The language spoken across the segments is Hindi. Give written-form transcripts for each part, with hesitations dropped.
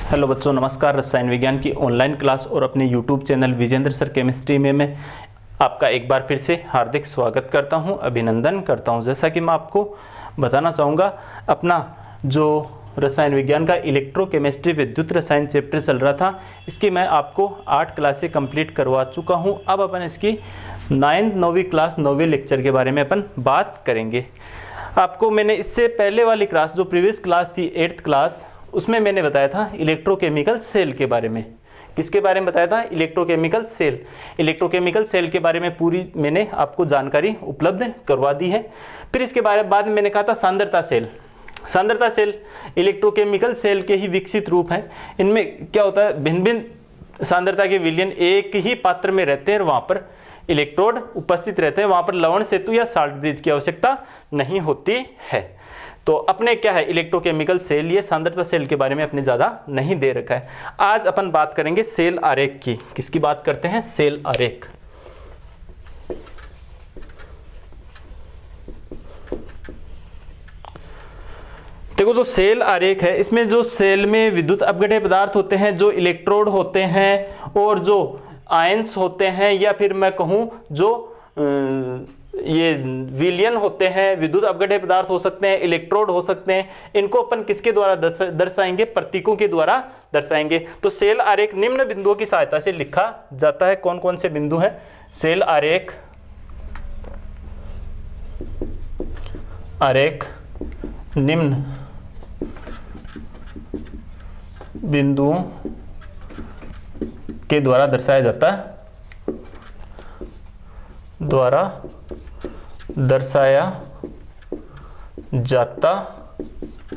हेलो बच्चों, नमस्कार। रसायन विज्ञान की ऑनलाइन क्लास और अपने YouTube channel Vijendra sir chemistry में मैं आपका एक बार फिर से हार्दिक स्वागत करता हूं, अभिनंदन करता हूं। जैसा कि मैं आपको बताना चाहूँगा, अपना जो रसायन विज्ञान का इलेक्ट्रोकेमिस्ट्री विद्युत रसायन चैप्टर चल रहा था, इसकी मैं आपको 8 क्लासें कंप्लीट करवा चुका हूं। अब अपन इसकी 9वीं क्लास 9वें लेक्चर के बारे में अपन बात करेंगे। आपको मैंने इससे पहले वाली क्लास, जो प्रीवियस क्लास थी 8th क्लास, उसमें मैंने बताया था इलेक्ट्रोकेमिकल सेल के बारे में। किसके बारे में बताया था? Electrochemical cell. इलेक्ट्रोकेमिकल सेल के बारे में पूरी मैंने आपको जानकारी उपलब्ध करवा दी है। फिर इसके बाद में मैंने कहा था सांद्रता सेल। सांद्रता सेल इलेक्ट्रोकेमिकल सेल के ही विकसित रूप हैं। इनमें क्या होता है, भिन्न भिन्न सांद्रता के विलयन एक ही पात्र में रहते हैं और वहाँ पर इलेक्ट्रोड उपस्थित रहते हैं। वहाँ पर लवण सेतु या साल्ट ब्रिज की आवश्यकता नहीं होती है। तो अपने क्या है, इलेक्ट्रोकेमिकल सेल, ये सांद्रता सेल के बारे में अपने ज़्यादा नहीं दे रखा है। आज अपन बात करेंगे सेल आरेख की। किसकी बात करते हैं? सेल आरेख। देखो, जो सेल आरेख है, इसमें जो सेल में विद्युत अपघट्य पदार्थ होते हैं, जो इलेक्ट्रोड होते हैं और जो आयंस होते हैं, या फिर मैं कहूँ जो ये विलयन होते हैं, विद्युत अपघट्य पदार्थ हो सकते हैं, इलेक्ट्रोड हो सकते हैं, इनको अपन किसके द्वारा दर्शाएंगे? प्रतीकों के द्वारा दर्शाएंगे। तो सेल आरेख निम्न बिंदुओं की सहायता से लिखा जाता है। कौन कौन से बिंदु हैं? सेल आरेख निम्न बिंदुओं के द्वारा दर्शाया जाता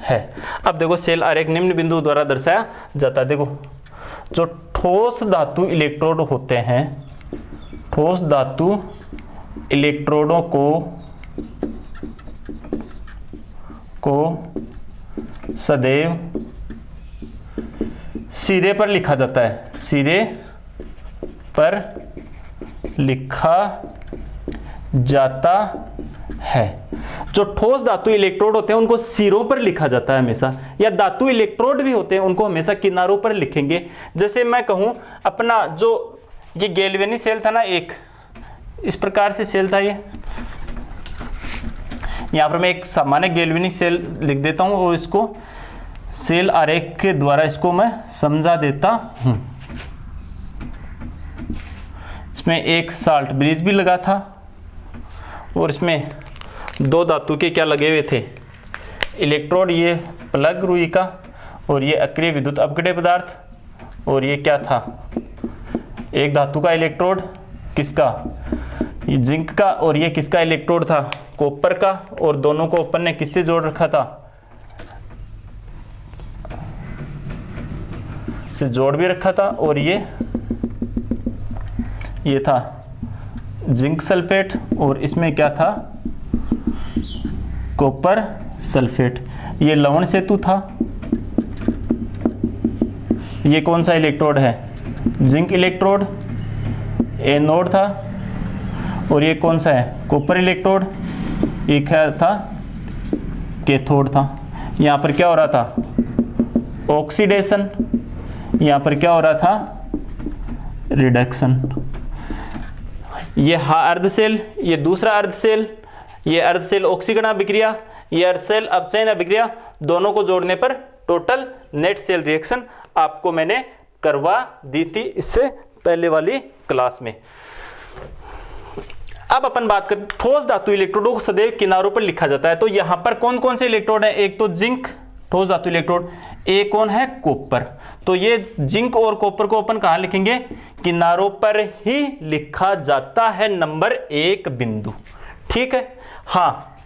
है। अब देखो, सेल आरेख निम्न बिंदु द्वारा दर्शाया जाता है। देखो, जो ठोस धातु इलेक्ट्रोड होते हैं, ठोस धातु इलेक्ट्रोडों को सदैव सिरे पर लिखा जाता है। सिरे पर लिखा जाता है। जो ठोस धातु इलेक्ट्रोड होते हैं उनको सिरों पर लिखा जाता है हमेशा, या धातु इलेक्ट्रोड भी होते हैं उनको हमेशा किनारों पर लिखेंगे। जैसे मैं कहूं, अपना जो ये गैल्वेनिक सेल था ना, एक इस प्रकार से सेल था। ये यहां पर मैं एक सामान्य गैल्वेनिक सेल लिख देता हूं और इसको सेल आरेख के द्वारा इसको मैं समझा देता हूं। इसमें एक साल्ट ब्रिज भी लगा था और इसमें दो धातु के क्या लगे हुए थे? इलेक्ट्रोड। ये प्लग रुई का और ये अक्रिय विद्युत अपघट्य पदार्थ। और ये क्या था? एक धातु का इलेक्ट्रोड, किसका? ये जिंक का। और ये किसका इलेक्ट्रोड था? कॉपर का। और दोनों को अपन ने किससे जोड़ रखा था? से जोड़ भी रखा था। और ये था जिंक सल्फेट और इसमें क्या था? Copper sulphate. ये लवण सेतु था। ये कौन सा इलेक्ट्रोड है? जिंक इलेक्ट्रोड, एनोड था। और ये कौन सा है? Copper electrode. ये क्या था? कैथोड था। यहाँ पर क्या हो रहा था? ऑक्सीडेशन। यहाँ पर क्या हो रहा था? रिडक्शन। ये अर्ध सेल, ये दूसरा अर्ध सेल, ये अर्ध सेल ऑक्सीकरण अभिक्रिया, ये अर्ध सेल अपचयन अभिक्रिया, दोनों को जोड़ने पर टोटल नेट सेल रिएक्शन आपको मैंने करवा दी थी इससे पहले वाली क्लास में। अब अपन बात करें, ठोस धातु इलेक्ट्रोडों को सदैव किनारों पर लिखा जाता है। तो यहां पर कौन कौन से इलेक्ट्रोड है? एक तो जिंक ठोस धातु इलेक्ट्रोड, एक कौन है? कॉपर। तो ये जिंक और कॉपर को अपन कहां लिखेंगे? किनारों पर ही लिखा जाता है, नंबर 1 बिंदु। ठीक है। हाँ,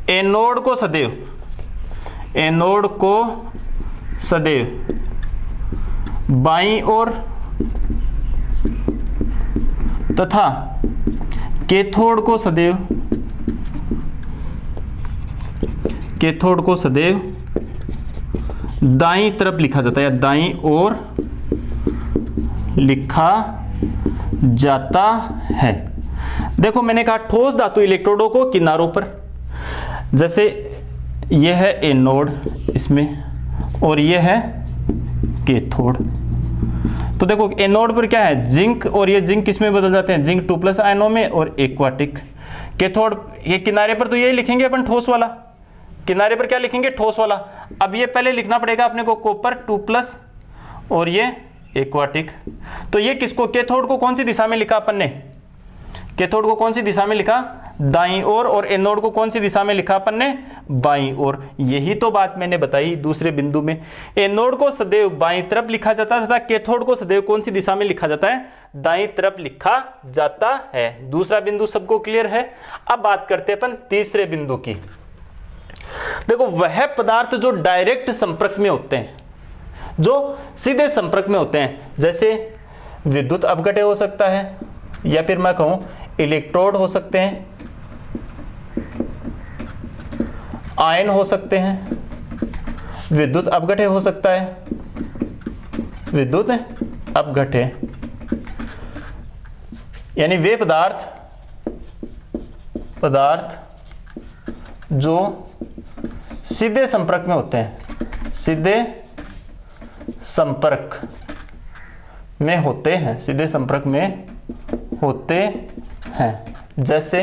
एनोड को सदैव बाईं ओर तथा कैथोड को सदैव दाईं तरफ लिखा जाता है, या दाईं ओर लिखा जाता है। देखो, मैंने कहा ठोस धातु इलेक्ट्रोडों को किनारों पर, जैसे यह है एनोड इसमें, और ये है कैथोड। तो देखो एनोड पर क्या है, जिंक, और ये जिंक किस में बदल जाते हैं, जिंक 2+ आयनों में और एक्वाटिक। कैथोड ये किनारे पर तो यही लिखेंगे अपन, ठोस वाला, किनारे पर क्या लिखेंगे, ठोस वाला। अब ये पहले लिखना पड़ेगा अपने को कॉपर 2+ और ये एक्वाटिक। तो ये किसको, कैथोड को कौन सी दिशा में लिखा अपन ने, कैथोड को कौन सी दिशा में लिखा, दाईं ओर, और एनोड को कौन सी दिशा में लिखा अपन ने, बाईं ओर। यही तो बात मैंने बताई दूसरे बिंदु में, एनोड को सदैव बाईं तरफ लिखा जाता है तथा कैथोड को सदैव कौन सी दिशा में लिखा जाता है, दाईं तरफ लिखा जाता है। दूसरा बिंदु सबको क्लियर है। अब बात करते हैं अपन तीसरे बिंदु की। देखो वह पदार्थ जो डायरेक्ट संपर्क में होते हैं, जो सीधे संपर्क में होते हैं, जैसे विद्युत अपघट्य हो सकता है, या फिर मैं कहूं इलेक्ट्रोड हो सकते हैं, आयन हो सकते हैं, विद्युत अपघट्य हो सकता है, विद्युत अपघट्य, यानी वे पदार्थ जो सीधे संपर्क में होते हैं, सीधे संपर्क में होते हैं, सीधे संपर्क में होते हैं, जैसे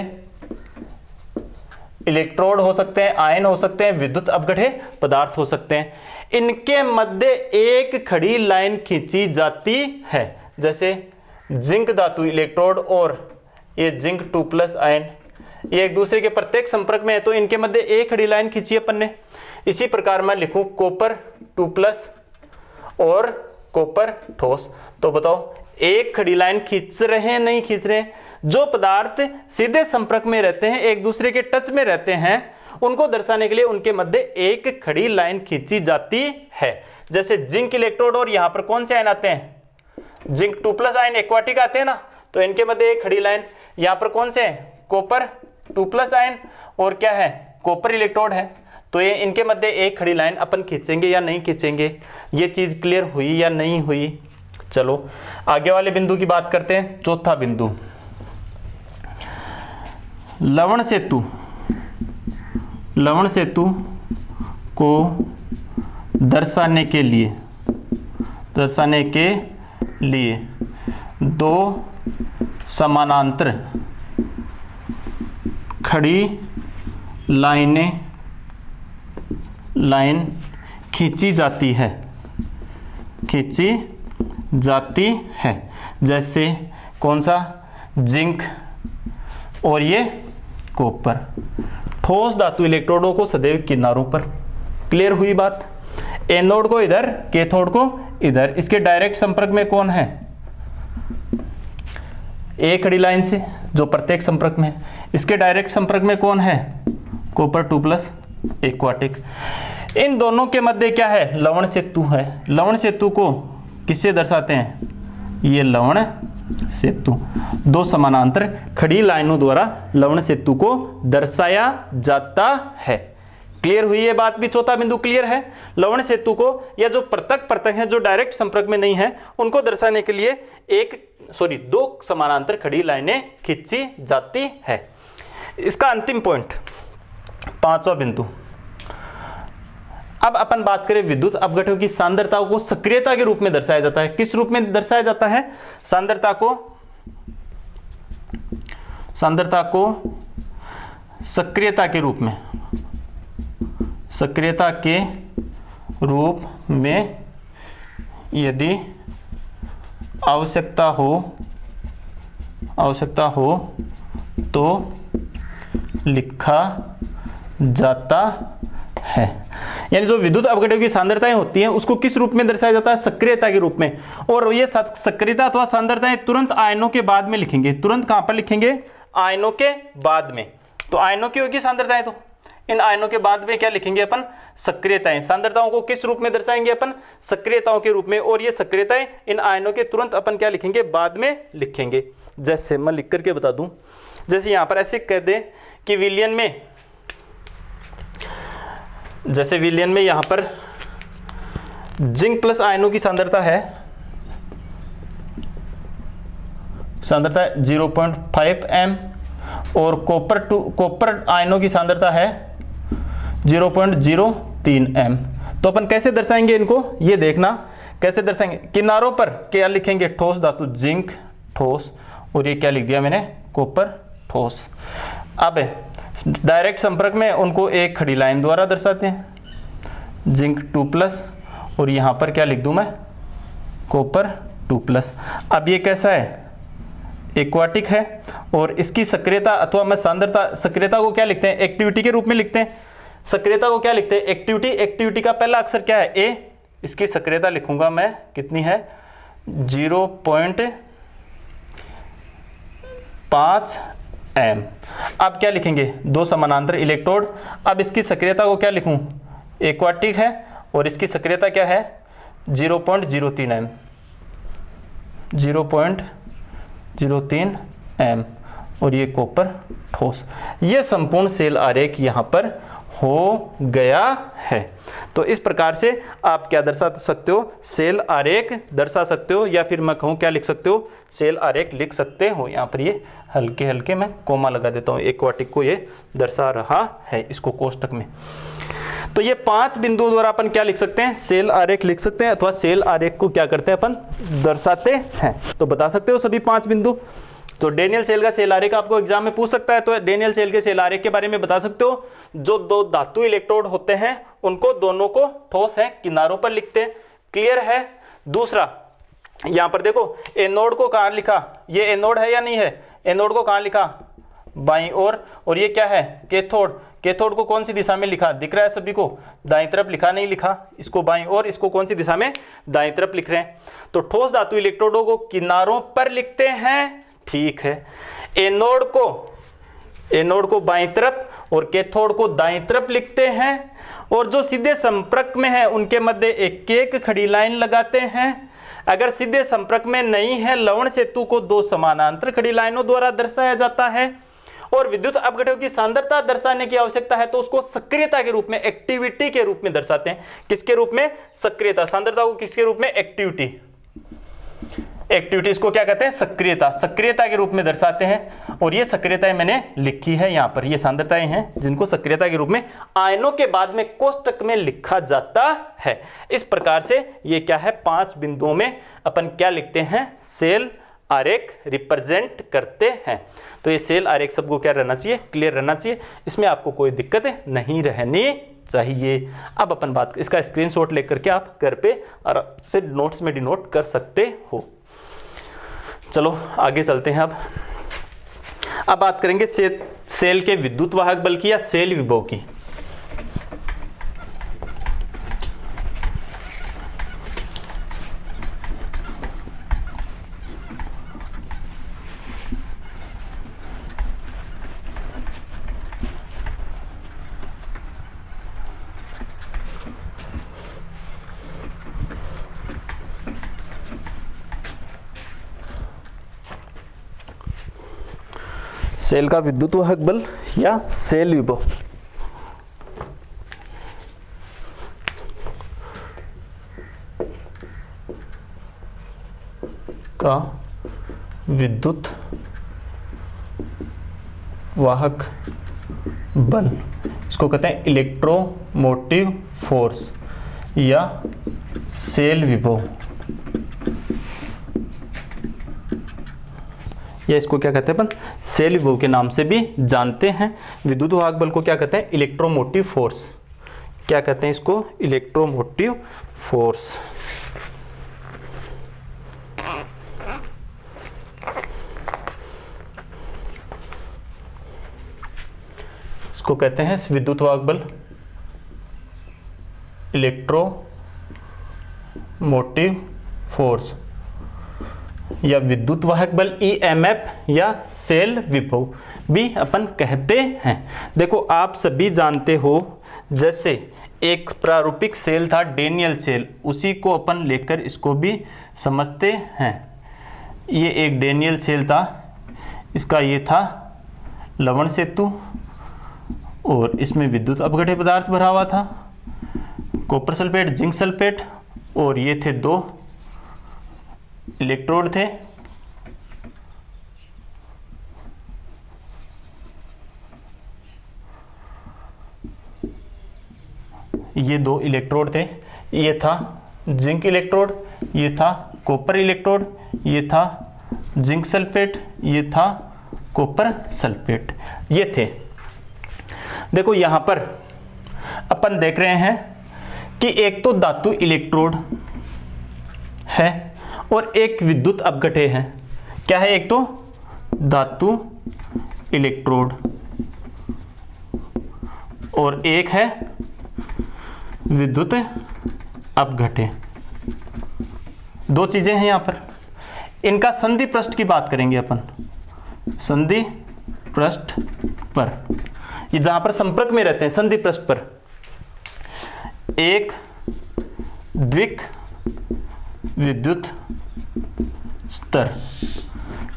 इलेक्ट्रोड हो सकते हैं, आयन हो सकते हैं, विद्युत अपघट्य पदार्थ हो सकते हैं। इनके मध्य एक खड़ी लाइन खींची जाती है, जैसे जिंक धातु इलेक्ट्रोड और ये जिंक 2+ आयन, ये एक दूसरे के प्रत्येक संपर्क में है, तो इनके मध्य एक खड़ी लाइन खींची अपन ने। इसी प्रकार मैं लिखूं कॉपर 2+ और कॉपर ठोस, तो बताओ एक खड़ी लाइन खींच रहे हैं, नहीं खींच रहे हैं। जो पदार्थ सीधे संपर्क में रहते हैं, एक दूसरे के टच में रहते हैं, उनको दर्शाने के लिए उनके मध्य एक खड़ी लाइन खींची जाती है। जैसे जिंक इलेक्ट्रोड और यहां पर कौन से आयन आते हैं, जिंक 2+ आयन एक्वाटिक आते हैं ना, तो इनके मध्य एक खड़ी लाइन, यहां पर कौन से हैं, कॉपर 2+ आयन और क्या है, कॉपर इलेक्ट्रोड है, तो ये इनके मध्य एक खड़ी लाइन अपन खींचेंगे या नहीं खींचेंगे। ये चीज क्लियर हुई या नहीं हुई। चलो आगे वाले बिंदु की बात करते हैं। चौथा बिंदु, लवण सेतु। लवण सेतु को दर्शाने के लिए दो समानांतर खड़ी लाइन खींची जाती है, जैसे कौन सा, जिंक और ये कॉपर। ठोस धातु इलेक्ट्रोडों को सदैव किनारों पर। क्लियर हुई बात। एनोड को इधर, कैथोड को इधर। इसके डायरेक्ट संपर्क में कौन है, एक खड़ी लाइन से जो प्रत्येक संपर्क में है। इसके डायरेक्ट संपर्क में कौन है, कॉपर 2+ एक्वाटिक। इन दोनों के मध्य क्या है, लवण सेतु है। लवण सेतु को किससे दर्शाते हैं, ये लवण सेतु। दो समानांतर खड़ी लाइनों द्वारा लवण सेतु को दर्शाया जाता है। क्लियर हुई ये बात भी। चौथा बिंदु क्लियर है। लवण सेतु को या जो पृथक है, जो डायरेक्ट संपर्क में नहीं है, उनको दर्शाने के लिए दो समानांतर खड़ी लाइनें खींची जाती है। इसका अंतिम पॉइंट, पांचवा बिंदु। अब अपन बात करें विद्युत अपघट्यों की सांद्रता को सक्रियता के रूप में दर्शाया जाता है। किस रूप में दर्शाया जाता है, सांद्रता को सक्रियता के रूप में, सक्रियता के रूप में यदि आवश्यकता हो तो लिखा जाता है। यानी जो विद्युत अपघट्यों की सांद्रताएं होती हैं उसको किस रूप में दर्शाया जाता है, सक्रियता के रूप में। और ये सक्रियता अथवा सांद्रताएं तुरंत आयनों के बाद में लिखेंगे। तुरंत कहां पर लिखेंगे, आयनों के बाद में। तो आयनों की होगी सांद्रताएं, तो इन आयनों के बाद में क्या लिखेंगे अपन, सक्रियताएं। सांद्रताओं को किस रूप में दर्शाएंगे अपन, सक्रियताओं के रूप में। और ये सक्रियताएं इन आयनों के तुरंत अपन क्या लिखेंगे, बाद में लिखेंगे। जैसे मैं लिख करके बता दूं, जैसे यहां पर ऐसे कह दें कि विलयन में, जैसे विलयन में यहां पर जिंक प्लस आयनों की सांद्रता है, सांद्रता 0.5 m और कॉपर आयनों की सांद्रता है 0.03 m। तो अपन कैसे दर्शाएंगे इनको, ये देखना कैसे दर्शाएंगे। किनारों पर क्या लिखेंगे, ठोस धातु जिंक ठोस, और ये क्या लिख दिया मैंने, कॉपर ठोस। अब डायरेक्ट संपर्क में उनको एक खड़ी लाइन द्वारा दर्शाते हैं, जिंक 2+, और यहाँ पर क्या लिख दूं मैं, कॉपर 2+। अब ये कैसा है, एक्वाटिक है, और इसकी सक्रियता अथवा मैं सांद्रता, सक्रियता को क्या लिखते हैं, एक्टिविटी के रूप में लिखते हैं। सक्रियता को क्या लिखते हैं, एक्टिविटी। एक्टिविटी का पहला अक्षर क्या है, ए। इसकी सक्रियता लिखूंगा मैं, कितनी है, 0.5 m। अब क्या लिखेंगे, दो समानांतर इलेक्ट्रोड। अब इसकी सक्रियता को क्या लिखूं, एक्वाटिक है, और इसकी सक्रियता क्या है, 0.03 m, 0.03 m, और ये कॉपर ठोस। ये संपूर्ण सेल आरेख यहाँ पर हो गया है। तो इस प्रकार से आप क्या दर्शा सकते हो, सेल आरेख दर्शा सकते हो, या फिर मैं कहूँ क्या लिख सकते हो, सेल आरेख लिख सकते हो। यहाँ पर ये हल्के हल्के मैं कोमा लगा देता हूँ, एक्वाटिक को ये दर्शा रहा है, इसको कोष्टक में। तो ये 5 बिंदुओं द्वारा अपन क्या लिख सकते हैं, सेल आरेख लिख सकते हैं, अथवा सेल आरेख को क्या करते हैं अपन, दर्शाते हैं। तो बता सकते हो सभी 5 बिंदु। तो डेनियल सेल का सेल आरेख आपको एग्जाम में पूछ सकता है, तो डेनियल सेल के सेल आरेख के बारे में बता सकते हो। जो दो धातु इलेक्ट्रोड होते हैं उनको दोनों को ठोस है, किनारों पर लिखते हैं, क्लियर है। दूसरा यहां पर देखो, एनोड को कहां लिखा, ये एनोड है या नहीं है, एनोड को कहां लिखा, बाईं ओर, और ये क्या है, कैथोड। कैथोड को कौन सी दिशा में लिखा, दिख रहा है सभी को, दाईं तरफ लिखा, नहीं लिखा, इसको बाईं ओर, इसको कौन सी दिशा में, दाईं तरफ लिख रहे हैं। तो ठोस धातु इलेक्ट्रोडों को किनारों पर लिखते हैं, ठीक है। एनोड को बाईं तरफ और कैथोड को दाईं तरफ लिखते हैं, और जो सीधे संपर्क में है उनके मध्य एक एक खड़ी लाइन लगाते हैं। अगर सीधे संपर्क में नहीं है, लवण सेतु को दो समानांतर खड़ी लाइनों द्वारा दर्शाया जाता है। और विद्युत अपघटनों की सांद्रता दर्शाने की आवश्यकता है तो उसको सक्रियता के रूप में, एक्टिविटी के रूप में दर्शाते हैं। किसके रूप में, सक्रियता। सांद्रता को किसके रूप में, एक्टिविटी। एक्टिविटी इसको क्या कहते हैं, सक्रियता। सक्रियता के रूप में दर्शाते हैं, और ये सक्रियताएं मैंने लिखी है यहाँ पर, ये सांद्रताएं हैं जिनको सक्रियता के रूप में आयनों के बाद में कोष्टक में लिखा जाता है। इस प्रकार से ये क्या है, 5 बिंदुओं में अपन क्या लिखते हैं, सेल आरेख रिप्रेजेंट करते हैं। तो ये सेल आरेख सबको क्या रहना चाहिए, क्लियर रहना चाहिए, इसमें आपको कोई दिक्कत नहीं रहनी चाहिए। अब अपन बात, इसका स्क्रीनशॉट लेकर के आप घर पे आराम से नोट्स में डिनोट कर सकते हो। चलो आगे चलते हैं। अब बात करेंगे सेल के विद्युत वाहक बल की, या सेल विभव की। सेल का विद्युत वाहक बल या सेल विभव। का विद्युत वाहक बल, इसको कहते हैं इलेक्ट्रोमोटिव फोर्स या सेल विभव, या इसको क्या कहते हैं अपन, सेल विभव के नाम से भी जानते हैं। विद्युत वाहक बल को क्या कहते हैं, इलेक्ट्रोमोटिव फोर्स। क्या कहते हैं इसको, इलेक्ट्रोमोटिव फोर्स। इसको कहते हैं विद्युत वाहक बल, इलेक्ट्रोमोटिव फोर्स या विद्युत वाहक बल, ईएमएफ या सेल विभव भी अपन कहते हैं। देखो आप सभी जानते हो, जैसे एक प्रारूपिक सेल था डेनियल सेल, उसी को अपन लेकर इसको भी समझते हैं। ये एक डेनियल सेल था, इसका ये था लवण सेतु, और इसमें विद्युत अपघट्य पदार्थ भरा हुआ था, कॉपर सल्फेट, जिंक सल्फेट, और ये थे 2 इलेक्ट्रोड थे। ये 2 इलेक्ट्रोड थे, ये था जिंक इलेक्ट्रोड, ये था कॉपर इलेक्ट्रोड, ये था जिंक सल्फेट, ये था कॉपर सल्फेट, ये थे। देखो यहाँ पर अपन देख रहे हैं कि एक तो धातु इलेक्ट्रोड है और एक विद्युत अपघटे है। क्या है? एक तो धातु इलेक्ट्रोड और एक है विद्युत अपघटे। 2 चीजें हैं यहां पर। इनका संधि पृष्ठ की बात करेंगे अपन, संधि पृष्ठ पर, ये जहां पर संपर्क में रहते हैं संधि पृष्ठ पर, एक द्विक विद्युत स्तर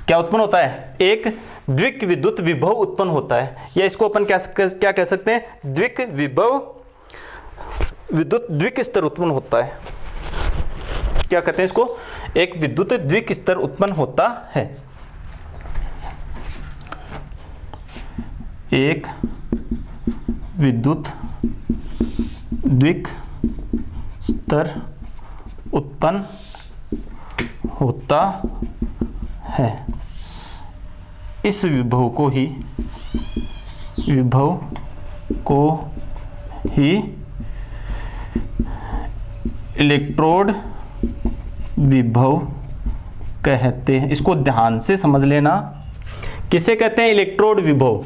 क्या उत्पन्न होता है? एक द्विक विद्युत विभव उत्पन्न होता है, या इसको अपन क्या कह सकते हैं? द्विक विभव विद्युत द्विक स्तर उत्पन्न होता है। क्या कहते हैं इसको? एक विद्युत द्विक स्तर उत्पन्न होता है। एक विद्युत द्विक स्तर उत्पन्न होता है। इस विभव को ही इलेक्ट्रोड विभव कहते हैं। इसको ध्यान से समझ लेना। किसे कहते हैं इलेक्ट्रोड विभव?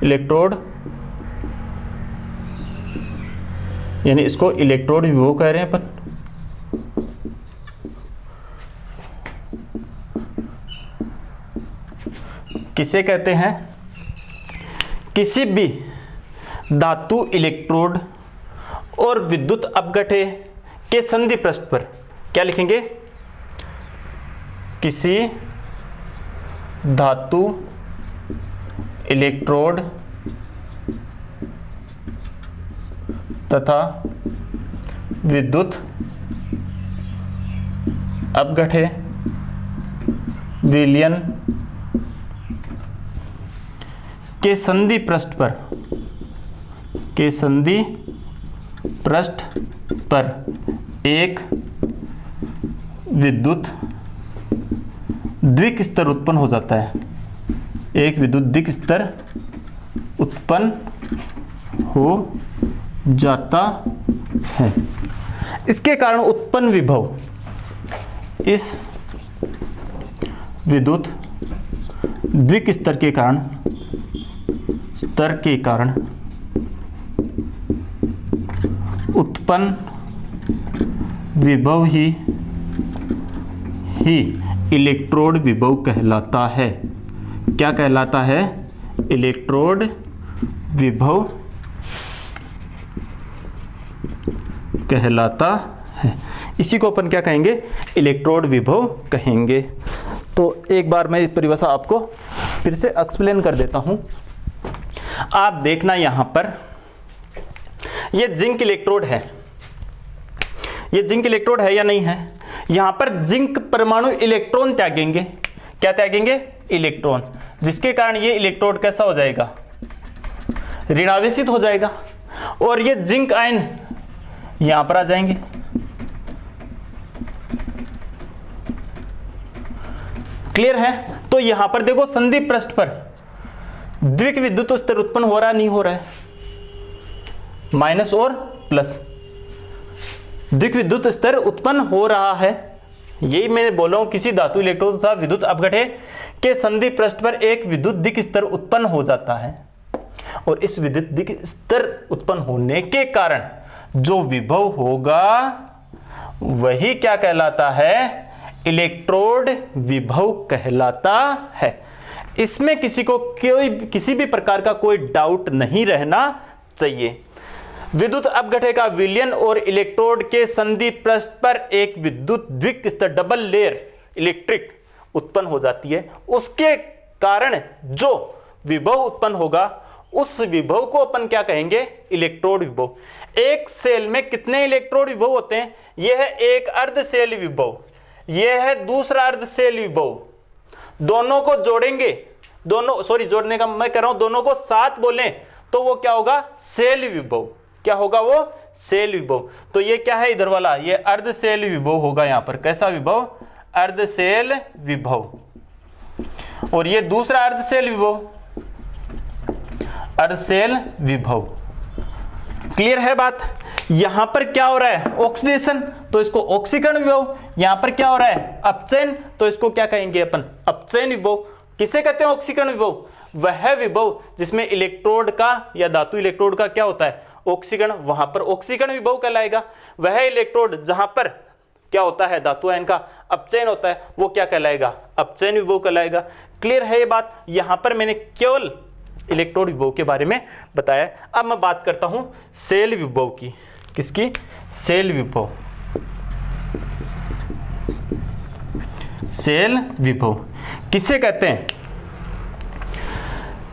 इलेक्ट्रोड यानी इसको इलेक्ट्रोड विभव कह रहे हैं अपन। किसे कहते हैं? किसी भी धातु इलेक्ट्रोड और विद्युत अपघटे के संधि पृष्ठ पर क्या लिखेंगे? किसी धातु इलेक्ट्रोड तथा विद्युत अपघटे विलयन के संधि पृष्ठ पर एक विद्युत द्विक स्तर उत्पन्न हो जाता है। एक विद्युत द्विक स्तर उत्पन्न हो जाता है। इसके कारण उत्पन्न विभव इस विद्युत द्विक स्तर के कारण उत्पन्न विभव ही इलेक्ट्रोड विभव कहलाता है। क्या कहलाता है? इलेक्ट्रोड विभव कहलाता है। इसी को अपन क्या कहेंगे? इलेक्ट्रोड विभव कहेंगे। तो एक बार मैं इस परिभाषा आपको फिर से एक्सप्लेन कर देता हूं। आप देखना यहां पर ये जिंक इलेक्ट्रोड है। ये जिंक इलेक्ट्रोड है या नहीं है? यहां पर जिंक परमाणु इलेक्ट्रॉन त्यागेंगे। क्या त्यागेंगे? इलेक्ट्रॉन, जिसके कारण ये इलेक्ट्रोड कैसा हो जाएगा? ऋणावेशित हो जाएगा। और ये जिंक आयन यहां पर आ जाएंगे। क्लियर है? तो यहां पर देखो संधि पृष्ठ पर द्विक विद्युत स्तर उत्पन्न हो रहा नहीं हो रहा है? माइनस और प्लस द्विक विद्युत स्तर उत्पन्न हो रहा है। यही मैं बोल रहा हूं, किसी धातु इलेक्ट्रोड तथा विद्युत अपघटे के संधि पृष्ठ पर एक विद्युत द्विक स्तर उत्पन्न हो जाता है। और इस विद्युत द्विक स्तर उत्पन्न होने के कारण जो विभव होगा वही क्या कहलाता है? इलेक्ट्रोड विभव कहलाता है। इसमें किसी भी प्रकार का कोई डाउट नहीं रहना चाहिए। विद्युत अपघटे का विलयन और इलेक्ट्रोड के संधि पृष्ठ पर एक विद्युत द्विक स्तर डबल लेयर इलेक्ट्रिक उत्पन्न हो जाती है। उसके कारण जो विभव उत्पन्न होगा उस विभव को अपन क्या कहेंगे? इलेक्ट्रोड विभव। एक सेल में कितने इलेक्ट्रोड विभव होते हैं? यह है एक अर्ध सेल विभव, यह है दूसरा अर्ध सेल विभव। दोनों को जोड़ेंगे दोनों, सॉरी जोड़ने का मैं कर रहा हूं, दोनों को साथ बोलें तो वो क्या होगा, शेल विभव। क्या होगा वो, शेल विभव। तो ये क्या है इधर वाला, ये अर्धशेल विभव होगा यहां पर। कैसा विभव, अर्धशेल विभव। और ये दूसरा अर्धशेल विभव, अर्धशेल विभव। क्लियर है बात। यहां पर क्या हो रहा है, ऑक्सीडेशन, तो इसको ऑक्सीकरण विभव। यहां पर क्या हो रहा है, अपचयन, तो इसको क्या कहेंगे अपन, अपचयन विभव। किसे कहते हैं ऑक्सीकरण विभव, वह विभव जिसमें इलेक्ट्रोड का या धातु इलेक्ट्रोड का क्या होता है, ऑक्सीकरण, वहां पर ऑक्सीकरण विभव कहलाएगा। वह इलेक्ट्रोड जहां पर क्या होता है, धातु आयन का अपचयन होता है, वो क्या कहलाएगा, अपचयन विभव कहलाएगा। क्लियर है ये बात। यहां पर मैंने केवल इलेक्ट्रोड विभव के बारे में बताया। अब मैं बात करता हूं शेल विभव की। किसकी, शेल विभव। शेल विभव किसे कहते हैं,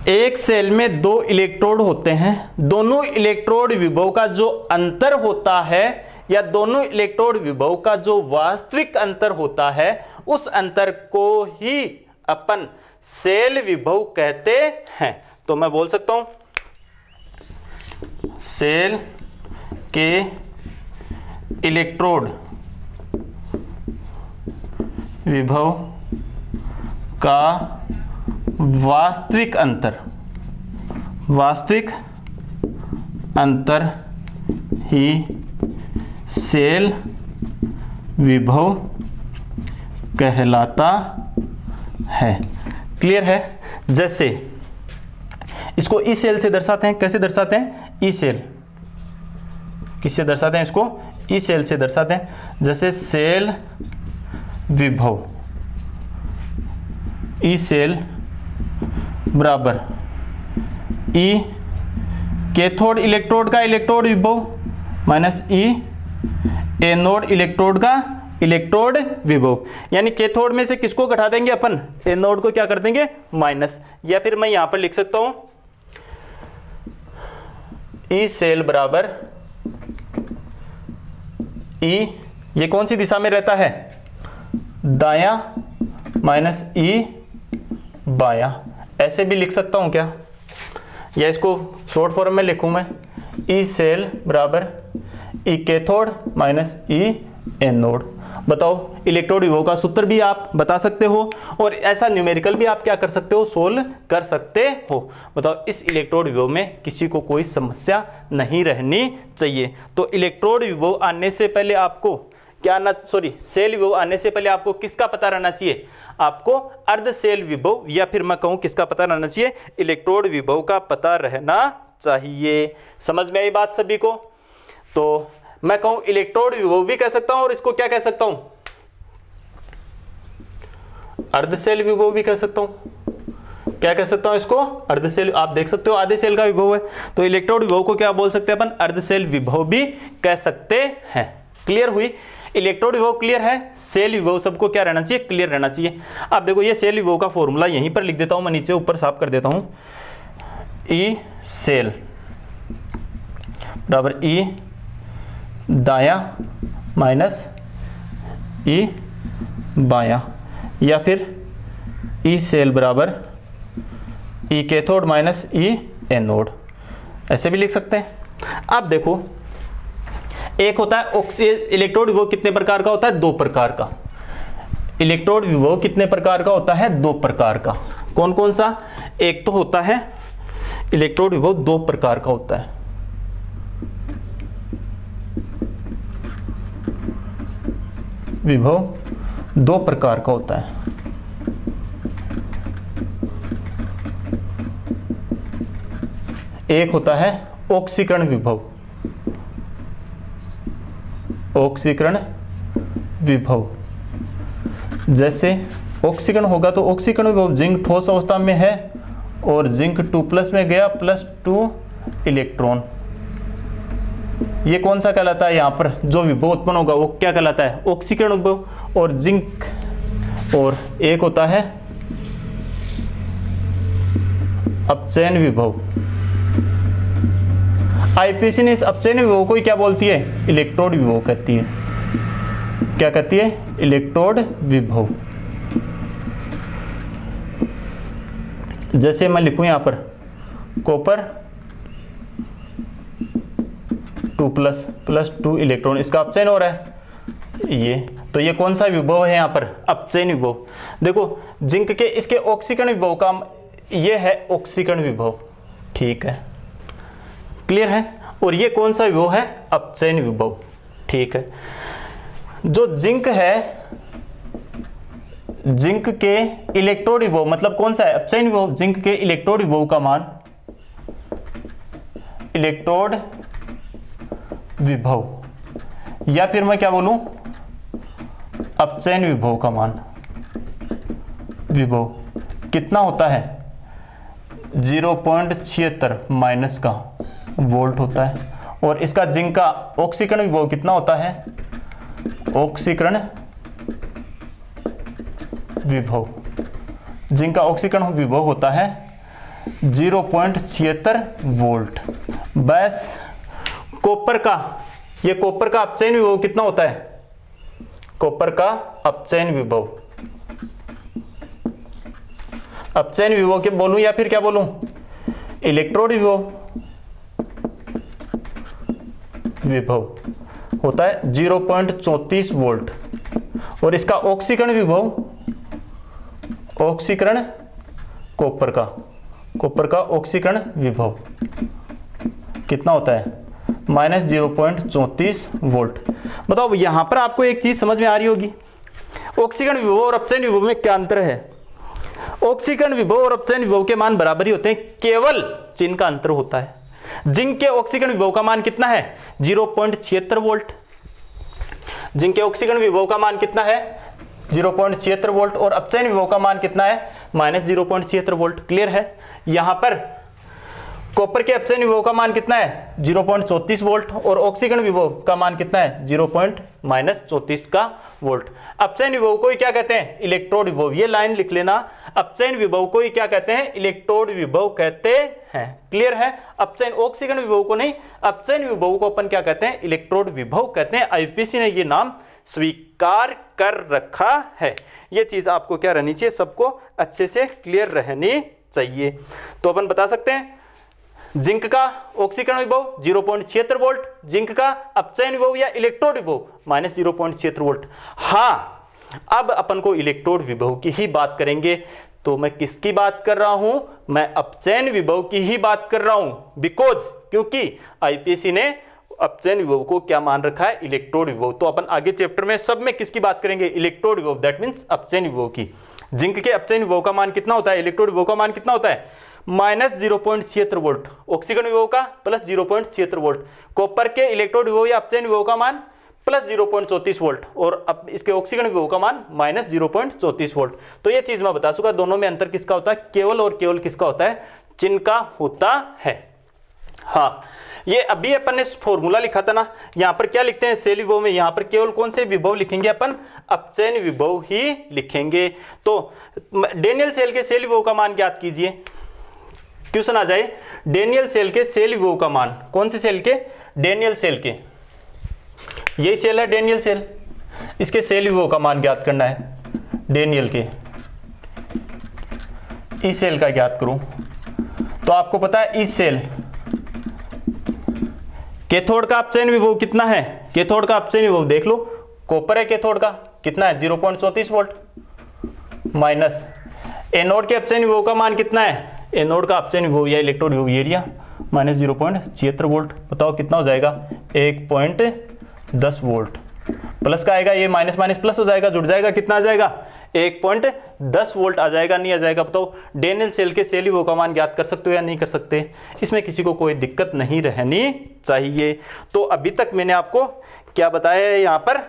एक सेल में दो इलेक्ट्रोड होते हैं, दोनों इलेक्ट्रोड विभव का जो अंतर होता है या दोनों इलेक्ट्रोड विभव का जो वास्तविक अंतर होता है, उस अंतर को ही अपन शेल विभव कहते हैं। तो मैं बोल सकता हूं शेल के इलेक्ट्रोड विभव का वास्तविक अंतर ही शेल विभव कहलाता है। क्लियर है। जैसे इसको ई सेल से दर्शाते हैं। कैसे दर्शाते हैं, ई सेल। किससे दर्शाते हैं इसको, ई सेल से दर्शाते हैं। जैसे शेल विभव, ई सेल बराबर ई कैथोड इलेक्ट्रोड का इलेक्ट्रोड विभव माइनस ई एनोड इलेक्ट्रोड का इलेक्ट्रोड विभव। यानी कैथोड में से किसको घटा देंगे अपन, एनोड को क्या कर देंगे, माइनस। या फिर मैं यहां पर लिख सकता हूं ई सेल बराबर ई, ये कौन सी दिशा में रहता है, दायां, माइनस ई बायां। ऐसे भी लिख सकता हूं क्या, या इसको शॉर्ट फॉर्म में लिखूं मैं, ई सेल बराबर ई कैथोड माइनस ई एनोड। बताओ, इलेक्ट्रोड विभव का सूत्र भी आप बता सकते हो और ऐसा न्यूमेरिकल भी आप क्या कर सकते हो, सोल्व कर सकते हो। बताओ, इस इलेक्ट्रोड विभव में किसी को कोई समस्या नहीं रहनी चाहिए। तो इलेक्ट्रोड विभव आने से पहले आपको क्या आना, सॉरी शेल विभव आने से पहले आपको किसका पता रहना चाहिए, आपको अर्धशेल विभव या फिर मैं कहूं किसका पता रहना चाहिए, इलेक्ट्रोड विभव का पता रहना चाहिए। समझ में आई बात सभी को। तो मैं कहूं इलेक्ट्रोड विभव भी कह सकता हूं और इसको क्या कह सकता हूं, अर्धशेल विभव भी कह सकता हूं। क्या कह सकता हूं इसको, अर्धशेल। आप देख सकते हो आधे सेल का विभव है, तो इलेक्ट्रोड विभव को क्या बोल सकते हैं अपन, अर्धशेल विभव भी कह सकते हैं। क्लियर हुई। इलेक्ट्रोड विभव क्लियर है, शेल विभव सबको क्या रहना चाहिए, क्लियर रहना चाहिए। अब देखो ये शेल विभव का फॉर्मूला यहीं पर लिख देता हूं मैं, नीचे ऊपर साफ कर देता हूं। ई सेल बराबर ई दायां माइनस ई बायां, या फिर ई सेल बराबर ई कैथोड माइनस ई एनोड। ऐसे भी लिख सकते हैं। अब देखो, एक होता है इलेक्ट्रोड विभव कितने प्रकार का होता है, दो प्रकार का। इलेक्ट्रोड विभव कितने प्रकार का होता है, दो प्रकार का। कौन कौन सा, एक तो होता है इलेक्ट्रोड विभव दो प्रकार का होता है। विभव दो प्रकार का होता है। एक होता है ऑक्सीकरण विभव, ऑक्सीकरण विभव। जैसे ऑक्सीकरण होगा तो ऑक्सीकरण विभव जिंक ठोस अवस्था में है और जिंक 2+ में गया +2 इलेक्ट्रॉन। ये कौन सा कहलाता है, यहाँ पर जो विभव उत्पन्न होगा वो क्या कहलाता है, ऑक्सीकरण विभव और जिंक। और एक होता है अपचयन विभव। आईपीसी ने इस अपचयन विभव को क्या बोलती है, इलेक्ट्रोड विभव कहती है। क्या कहती है, इलेक्ट्रोड विभव। जैसे मैं लिखूं यहां पर कॉपर 2 प्लस 2 इलेक्ट्रॉन, इसका अपचयन हो रहा है ये, तो ये कौन सा विभव है यहाँ पर? अपचयन विभव। देखो जिंक के इसके ऑक्सीकरण विभव का ये है ऑक्सीकरण विभव, ठीक है, क्लियर है। और ये कौन सा विभव है? अपचयन विभव, ठीक है। जो जिंक है, जिंक के इलेक्ट्रोड विभव मतलब कौन सा है? अपचयन विभव। जिंक के इलेक्ट्रोड विभव का मान, इलेक्ट्रोड विभव, या फिर मैं क्या बोलूं, अपचयन विभव का मान, विभव कितना होता है? 0.76 माइनस का वोल्ट होता है। और इसका जिंक का ऑक्सीकरण विभव कितना होता है? ऑक्सीकरण विभव, जिंक का ऑक्सीकरण विभव होता है 0.76 वोल्ट। बस कॉपर का, ये कॉपर का अपचयन विभव कितना होता है? कॉपर का अपचयन विभव, अपचयन विभव के बोलूं या फिर क्या बोलूं? इलेक्ट्रोड विभव, विभव होता है 0.34 वोल्ट। और इसका ऑक्सीकरण विभव, ऑक्सीकरण कॉपर का, कॉपर का ऑक्सीकरण विभव कितना होता है? -0.34 वोल्ट। बताओ यहां पर आपको एक चीज समझ में आ रही होगी, ऑक्सीकरण विभव और अपचयन विभव में क्या अंतर है? ऑक्सीकरण विभव और अपचयन विभव के मान बराबर ही होते हैं, केवल चिन्ह का अंतर होता है। जिंक के ऑक्सीकरण विभव का मान कितना है? 0.76 वोल्ट। जिंक के ऑक्सीकरण विभव का मान कितना है? 0.76 वोल्ट। और अपचयन विभव का मान कितना है? -0.76 वोल्ट। क्लियर है। यहां पर कॉपर के अपचयन विभव का मान कितना है? 0.34 वोल्ट। और ऑक्सीकरण विभव का मान कितना है? 0.34 का वोल्ट। अपचयन विभव को ही क्या कहते हैं? इलेक्ट्रोड विभव। ये लाइन लिख लेना, अपचयन विभव को ही क्या कहते हैं? इलेक्ट्रोड विभव कहते हैं। क्लियर है। अपचयन, ऑक्सीकरण विभव को नहीं, अपचयन विभव को अपन क्या कहते हैं? इलेक्ट्रोड विभव कहते हैं। आईपीसी ने ये नाम स्वीकार कर रखा है। ये चीज आपको क्या रहनी चाहिए? सबको अच्छे से क्लियर रहनी चाहिए। तो अपन बता सकते हैं जिंक का ऑक्सीकरण विभव 0.76 वोल्ट, जिंक का अपचयन विभव या इलेक्ट्रोड विभव -0.76 वोल्ट। हाँ, अब अपन को इलेक्ट्रोड विभव की ही बात करेंगे। तो मैं किसकी बात कर रहा हूं? मैं अपचयन विभव की ही बात कर रहा हूं। बिकॉज, क्योंकि आईपीसी ने अपचयन विभव को क्या मान रखा है? इलेक्ट्रोड विभव। तो अपन आगे चैप्टर में सब में किसकी बात करेंगे? इलेक्ट्रोड विभव, दैट मींस अपचयन विभव की। जिंक के अपचयन विभव का मान कितना होता है? इलेक्ट्रोड विभव का मान कितना होता है? -0.76 वोल्ट। ऑक्सीकरण विभव का +0.76 वोल्ट। कॉपर के इलेक्ट्रोड विभव या अपचयन विभव का मान +0.34 वोल्ट। और अब इसके ऑक्सीकरण विभव का मान -0.34 वोल्ट। तो ये चीज मैं बता चुका, दोनों में अंतर किसका होता है? केवल और केवल किसका होता है? चिन्ह का होता है। हाँ, ये अभी अपन ने फॉर्मूला लिखा था ना, यहां पर क्या लिखते हैं? सेल विभव में यहां पर केवल कौन से विभव लिखेंगे? अपन अपचयन विभव ही लिखेंगे। तो डेनियल सेल के सेल विभव का मान ज्ञात कीजिए। क्वेश्चन आ जाए, डेनियल सेल के सेल विभव का मान। कौन से सेल के? डेनियल सेल के। यही सेल है डेनियल सेल, इसके सेल विभव का मान ज्ञात करना है। डेनियल के इस सेल का ज्ञात करूं तो आपको पता है इस सेल कैथोड का अपचयन विभव कितना है? कैथोड का अपचयन विभव देख लो, कॉपर है कैथोड का, कितना है? 0.34 वोल्ट। माइनस एनोड के अपचयन विभव का मान कितना है? एनोड का अपचयन विभव या इलेक्ट्रोड विभव एरिया -0.76 वोल्ट। बताओ कितना हो जाएगा? 1.10 वोल्ट। प्लस का आएगा, ये माइनस माइनस प्लस हो जाएगा, जुड़ जाएगा, कितना आ जाएगा? 1.10 वोल्ट आ जाएगा, नहीं आ जाएगा? बताओ डेनियल सेल के सेल विभव का मान ज्ञात कर सकते हो या नहीं कर सकते? इसमें किसी को कोई दिक्कत नहीं रहनी चाहिए। तो अभी तक मैंने आपको क्या बताया है? यहाँ पर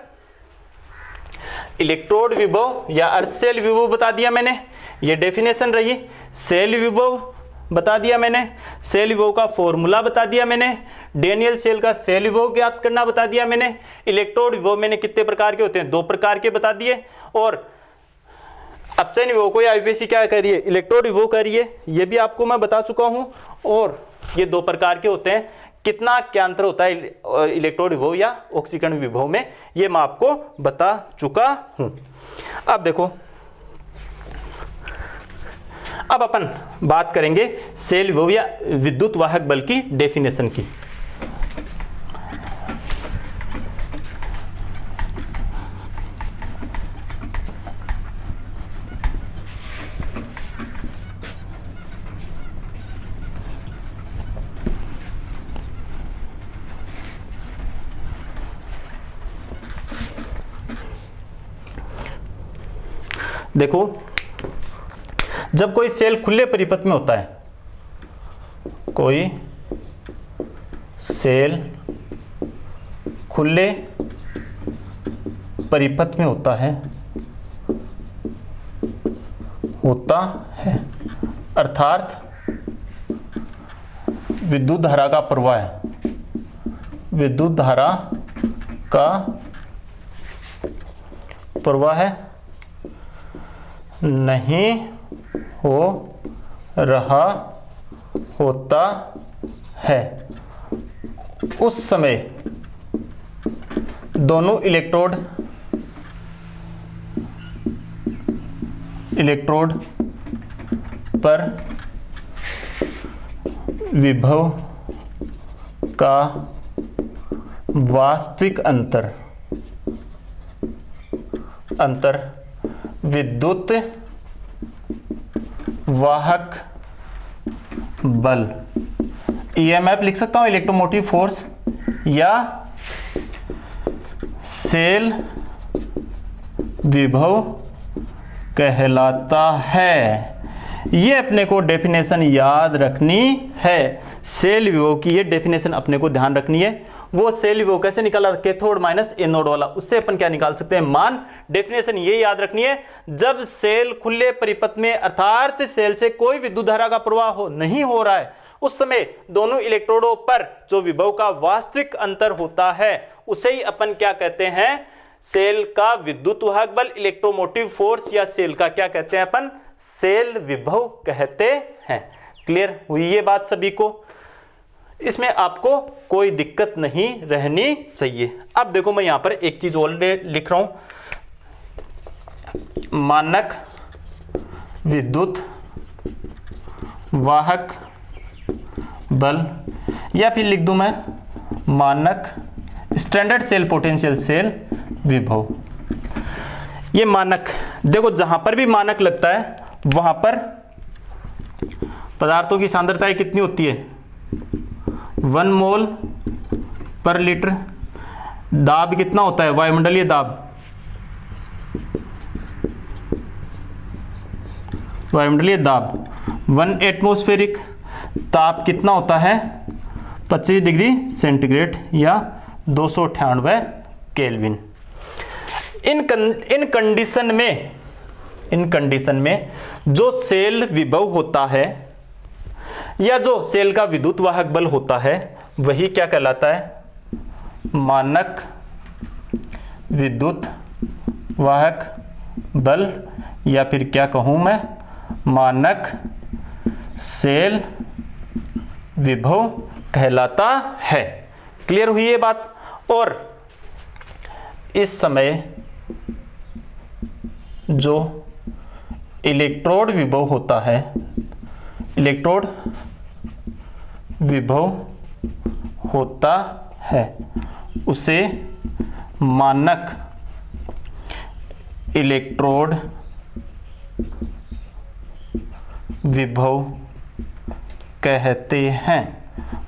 इलेक्ट्रोड विभव या अर्ध सेल विभव बता दिया मैंने, ये डेफिनेशन रही। सेल विभव बता दिया मैंने, सेल विभव का फॉर्मूला बता दिया मैंने, डेनियल सेल का सेल विभव ज्ञात करना बता दिया मैंने। इलेक्ट्रोड विभव मैंने कितने प्रकार के होते हैं? 2 प्रकार के बता दिए। और अपचयन विभव को या आईपीसी क्या करिए? इलेक्ट्रोड विभव करिए, ये भी आपको मैं बता चुका हूं। और ये 2 प्रकार के होते हैं, कितना क्या अंतर होता है इलेक्ट्रोड विभव या ऑक्सीकरण विभव में, ये मैं आपको बता चुका हूं। अब देखो, अब अपन बात करेंगे सेल विभव या विद्युत वाहक बल की डेफिनेशन की। देखो, जब कोई सेल खुले परिपथ में होता है, कोई सेल खुले परिपथ में होता है अर्थात विद्युत धारा का प्रवाह विद्युत धारा का प्रवाह नहीं हो रहा होता है, उस समय दोनों इलेक्ट्रोड पर विभव का वास्तविक अंतर विद्युत वाहक बल, ईएमएफ लिख सकता हूं, इलेक्ट्रोमोटिव फोर्स, या सेल विभव कहलाता है। ये अपने को डेफिनेशन याद रखनी है। सेल विभव की ये डेफिनेशन अपने को ध्यान रखनी है। वो सेल विभव कैसे निकाला, कैथोड माइनस एनोड वाला, उससे अपन क्या निकाल सकते हैं, मान। डेफिनेशन ये याद रखनी है, जब सेल खुले परिपथ में अर्थात सेल से कोई विद्युत धारा का प्रवाह नहीं हो रहा है, उस समय दोनों इलेक्ट्रोडों पर जो विभव का वास्तविक अंतर होता है उसे ही अपन क्या कहते हैं, सेल का विद्युत वाहक बल, इलेक्ट्रोमोटिव फोर्स, या सेल का क्या कहते हैं अपन, सेल विभव कहते हैं। क्लियर हुई ये बात सभी को? इसमें आपको कोई दिक्कत नहीं रहनी चाहिए। अब देखो, मैं यहां पर एक चीज और लिख रहा हूं, मानक विद्युत वाहक बल, या फिर लिख दूं मैं मानक स्टैंडर्ड सेल पोटेंशियल सेल विभव। ये मानक, देखो जहां पर भी मानक लगता है वहां पर पदार्थों की सांद्रता कितनी होती है, 1 मोल पर लीटर। दाब कितना होता है, वायुमंडलीय दाब, वायुमंडलीय दाब 1 एटमॉस्फेरिक। ताप कितना होता है, 25 डिग्री सेंटीग्रेड या 298 केल्विन। इन कंडीशन में जो सेल विभव होता है या जो सेल का विद्युत वाहक बल होता है वही क्या कहलाता है, मानक विद्युत वाहक बल, या फिर क्या कहूं मैं, मानक सेल विभव कहलाता है। क्लियर हुई ये बात? और इस समय जो इलेक्ट्रोड विभव होता है, इलेक्ट्रोड विभव होता है उसे मानक इलेक्ट्रोड विभव कहते हैं।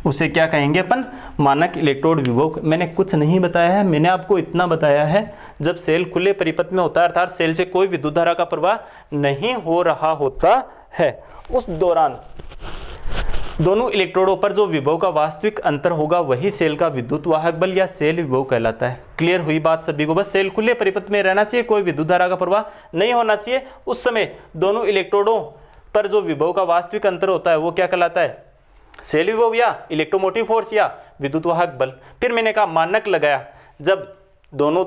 उसे क्या कहेंगे अपन, मानक इलेक्ट्रोड विभव। मैंने कुछ नहीं बताया है, मैंने आपको इतना बताया है, जब सेल खुले परिपथ में होता है अर्थात सेल से कोई विद्युत धारा का प्रवाह नहीं हो रहा होता है, उस दौरान दोनों इलेक्ट्रोडों पर जो विभव का वास्तविक अंतर होगा वही सेल का विद्युत वाहक बल या सेल विभव कहलाता है। क्लियर हुई बात सभी को? बस सेल खुले परिपथ में रहना चाहिए, कोई विद्युत धारा का प्रवाह नहीं होना चाहिए, उस समय दोनों इलेक्ट्रोडों पर जो विभव का वास्तविक अंतर होता है वो क्या कहलाता है, सेल विभव या इलेक्ट्रोमोटिव फोर्स या विद्युत वाहक बल। फिर मैंने कहा मानक लगाया, जब दोनों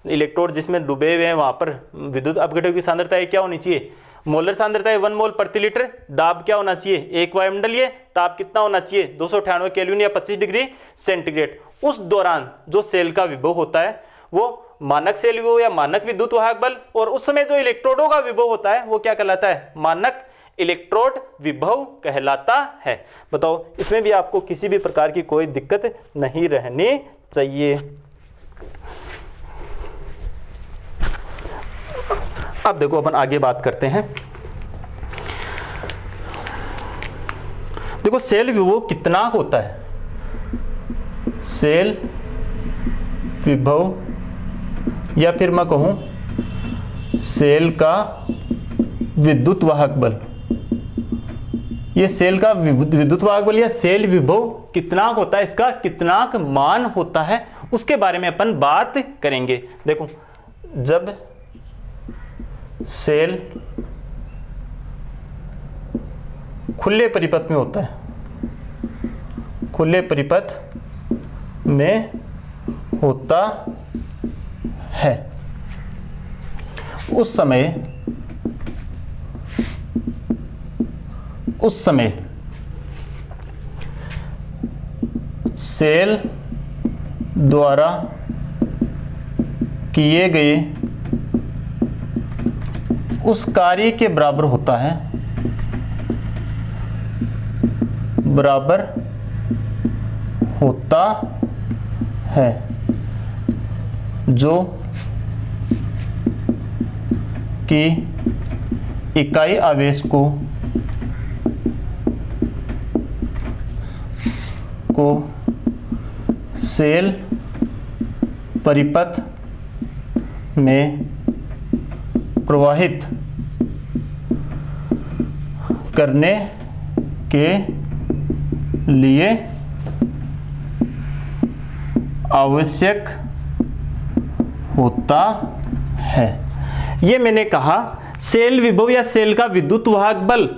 इलेक्ट्रोड जिसमें डूबे हुए हैं वहां पर विद्युत अपघटन की सांद्रता क्या होनी चाहिए, मोलर सांद्रता 1 मोल प्रति लीटर। दाब क्या होना चाहिए, 1 वायुमंडलीय। ताप कितना होना चाहिए, 298 केल्विन या 25 डिग्री सेंटीग्रेड। उस दौरान जो सेल का विभव होता है वो मानक सेल विभव या मानक विद्युत वाहक बल, और उस समय जो इलेक्ट्रोडों का विभव होता है वो क्या कहलाता है, मानक इलेक्ट्रोड विभव कहलाता है। बताओ, इसमें भी आपको किसी भी प्रकार की कोई दिक्कत नहीं रहनी चाहिए। अब देखो, अपन आगे बात करते हैं। देखो, सेल विभव कितना होता है, सेल विभव या फिर मैं कहूं सेल का विद्युत वाहक बल, ये सेल का विद्युत वाहक बल या सेल विभव कितनाक होता है, इसका कितनाक मान होता है, उसके बारे में अपन बात करेंगे। देखो, जब सेल खुले परिपथ में होता है, खुले परिपथ में होता है, उस समय सेल द्वारा किए गए उस कार्य के बराबर होता है, बराबर होता है जो कि इकाई आवेश को सेल परिपथ में प्रवाहित करने के लिए आवश्यक होता है। ये मैंने कहा, सेल विभव या सेल का विद्युत वाहक बल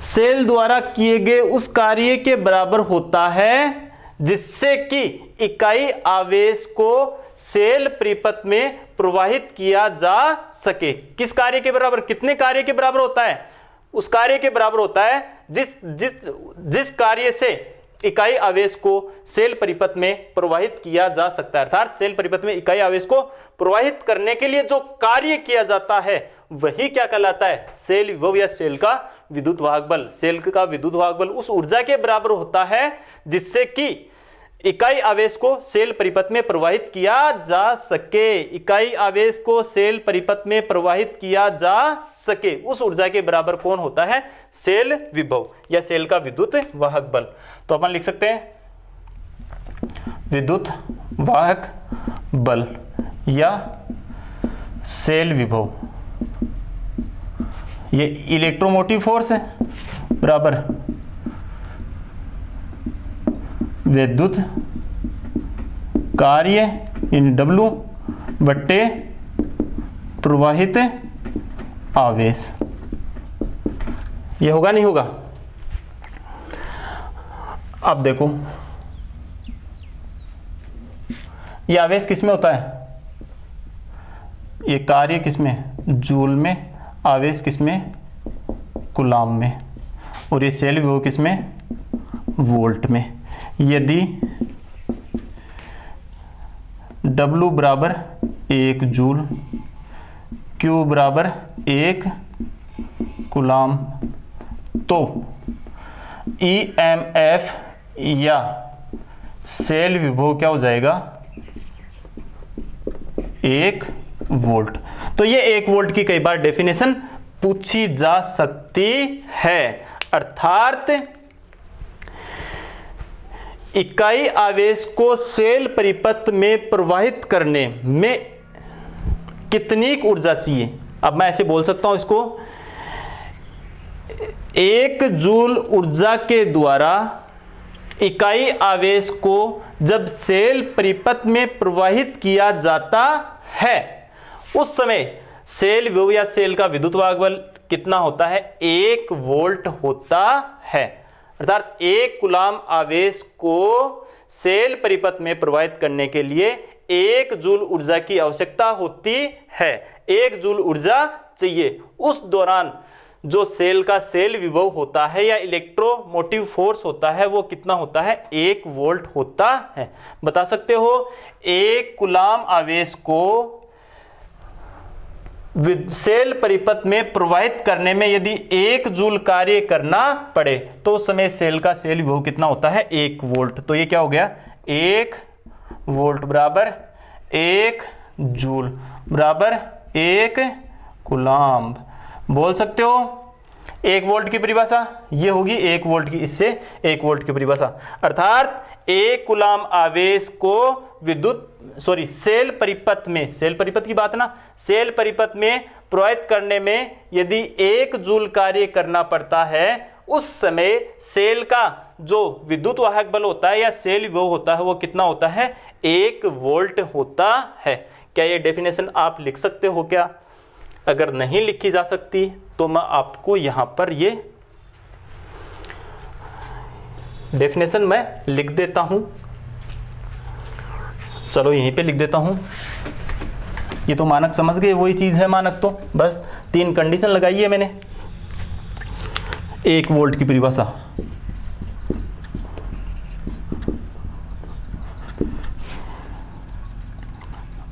सेल द्वारा किए गए उस कार्य के बराबर होता है जिससे कि इकाई आवेश को सेल परिपथ में प्रवाहित किया जा सके। किस कार्य के बराबर, कितने कार्य के बराबर होता है, उस कार्य के बराबर होता है जिस कार्य से इकाई आवेश को सेल परिपथ में प्रवाहित किया जा सकता है। अर्थात सेल परिपथ में इकाई आवेश को प्रवाहित करने के लिए जो कार्य किया जाता है वही क्या कहलाता है, सेल विभव या सेल का विद्युत वाहक बल। सेल का विद्युत वाहक बल उस ऊर्जा के बराबर होता है जिससे कि इकाई आवेश को सेल परिपथ में प्रवाहित किया जा सके, इकाई आवेश को सेल परिपथ में प्रवाहित किया जा सके, उस ऊर्जा के बराबर कौन होता है, सेल विभव या सेल का विद्युत वाहक बल। तो अपन लिख सकते हैं विद्युत वाहक बल या सेल विभव, ये इलेक्ट्रोमोटिव फोर्स है, बराबर विद्युत कार्य इन W बट्टे प्रवाहित आवेश। ये होगा नहीं होगा। अब देखो, ये आवेश किसमें होता है, ये कार्य किसमें, जूल में, आवेश किसमें, कूलाम में, और ये सेल विभव किसमें, वोल्ट में। यदि W बराबर 1 जूल, Q बराबर 1 कूलाम, तो EMF या सेल विभव क्या हो जाएगा, 1 वोल्ट। तो ये 1 वोल्ट की कई बार डेफिनेशन पूछी जा सकती है। अर्थात इकाई आवेश को सेल परिपथ में प्रवाहित करने में कितनी ऊर्जा चाहिए। अब मैं ऐसे बोल सकता हूं इसको, 1 जूल ऊर्जा के द्वारा इकाई आवेश को जब सेल परिपथ में प्रवाहित किया जाता है उस समय सेल विभव या सेल का विद्युत वाहक बल कितना होता है, 1 वोल्ट होता है। अर्थात 1 कूलाम आवेश को सेल परिपथ में प्रवाहित करने के लिए 1 जूल ऊर्जा की आवश्यकता होती है, 1 जूल ऊर्जा चाहिए। उस दौरान जो सेल का सेल विभव होता है या इलेक्ट्रोमोटिव फोर्स होता है वो कितना होता है, 1 वोल्ट होता है। बता सकते हो, 1 कूलाम आवेश को सेल परिपथ में प्रवाहित करने में यदि 1 जूल कार्य करना पड़े तो उस समय सेल का सेल विभव कितना होता है, 1 वोल्ट। तो ये क्या हो गया, 1 वोल्ट बराबर 1 जूल बराबर 1 कूलाम्ब। बोल सकते हो 1 वोल्ट की परिभाषा ये होगी, 1 वोल्ट की, इससे 1 वोल्ट की परिभाषा, अर्थात 1 कूलाम आवेश को सेल परिपथ में, सेल परिपथ की बात ना, सेल परिपथ में प्रवाहित करने में यदि 1 जूल कार्य करना पड़ता है उस समय सेल का जो विद्युत वाहक बल होता है या सेल विभव होता है वो कितना होता है, 1 वोल्ट होता है। क्या ये डेफिनेशन आप लिख सकते हो क्या? अगर नहीं लिखी जा सकती तो मैं आपको यहां पर ये डेफिनेशन मैं लिख देता हूं। चलो यहीं पे लिख देता हूं। ये तो मानक समझ गए, वही चीज है मानक, तो बस 3 कंडीशन लगाई है मैंने। 1 वोल्ट की परिभाषा,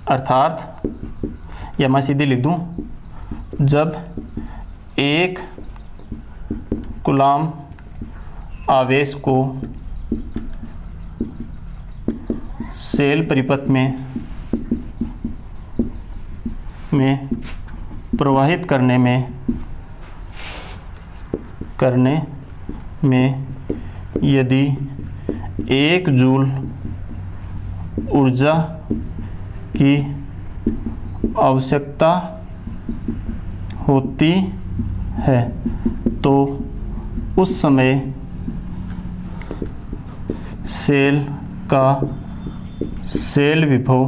अर्थात या मैं सीधे लिख दूं, जब 1 कूलाम आवेश को सेल परिपथ में प्रवाहित करने में यदि 1 जूल ऊर्जा की आवश्यकता होती है तो उस समय सेल का सेल विभव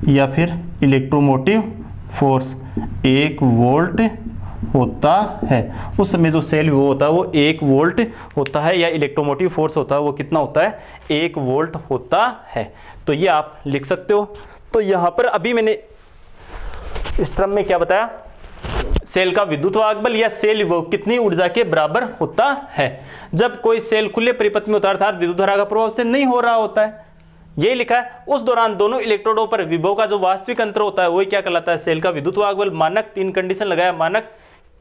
या फिर इलेक्ट्रोमोटिव फोर्स 1 वोल्ट होता है। उस समय जो सेल विभव होता है वो 1 वोल्ट होता है या इलेक्ट्रोमोटिव फोर्स होता है वो कितना होता है, 1 वोल्ट होता है। तो ये आप लिख सकते हो। तो यहाँ पर अभी मैंने इस क्रम में क्या बताया, सेल का विद्युत वाहक बल या सेल विभव कितनी ऊर्जा के बराबर होता है। जब कोई सेल खुले परिपथ में होता है अर्थात विद्युत धारा का प्रभाव से नहीं हो रहा होता है, यही लिखा है, उस दौरान दोनों इलेक्ट्रोडों पर विभव का जो वास्तविक अंतर होता है वही क्या कहलाता है, सेल का विद्युत वाहक बल। मानक 3 कंडीशन लगाया, मानक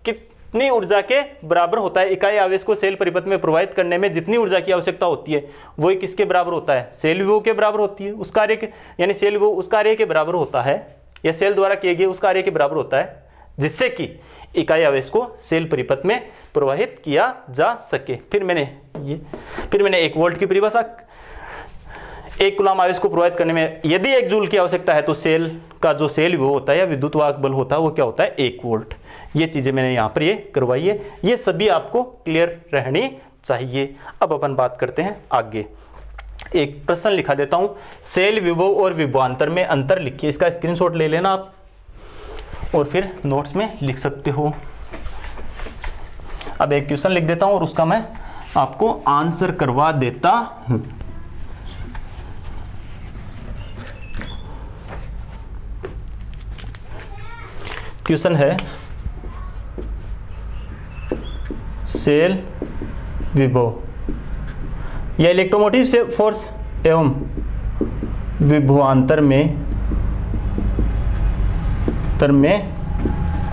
कितनी ऊर्जा के बराबर होता है, इकाई आवेश को सेल परिपथ में प्रवाहित करने में जितनी ऊर्जा की आवश्यकता होती है वही किसके बराबर होता है, सेल विभव के बराबर होती है। उस कार्य के, यानी सेल विभव उस कार्य के बराबर होता है या सेल द्वारा किए गए उस कार्य के बराबर होता है जिससे कि इकाई आवेश को सेल परिपथ में प्रवाहित किया जा सके। फिर मैंने 1 वोल्ट की परिभाषा, 1 कूलाम आवेश को प्रवाहित करने में यदि 1 जूल की आवश्यकता है तो सेल का जो सेल विभव होता है या विद्युत वाहक बल होता है वो क्या होता है, 1 वोल्ट। ये चीजें मैंने यहाँ पर ये करवाई है, ये सभी आपको क्लियर रहनी चाहिए। अब अपन बात करते हैं आगे। एक प्रश्न लिखा देता हूं, सेल विभव और विभवांतर में अंतर लिखिए। इसका स्क्रीनशॉट ले लेना आप और फिर नोट्स में लिख सकते हो। अब एक क्वेश्चन लिख देता हूं और उसका मैं आपको आंसर करवा देता हूं। क्वेश्चन है, सेल विभव या इलेक्ट्रोमोटिव से फोर्स एवं विभवांतर में